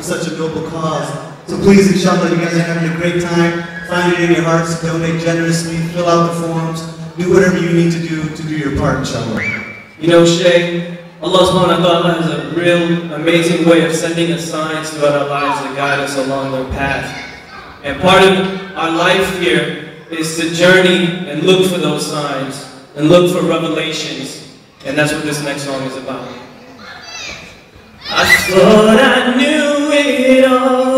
such a noble cause. So please, inshallah, you guys are having a great time. Find it in your hearts, donate generously, fill out the forms, do whatever you need to do your part, inshallah. You know, Shay, Allah subhanahu wa ta'ala has a real amazing way of sending us signs throughout our lives to guide us along their path. And part of our life here is to journey and look for those signs and look for revelations. And that's what this next song is about. I thought I knew it all.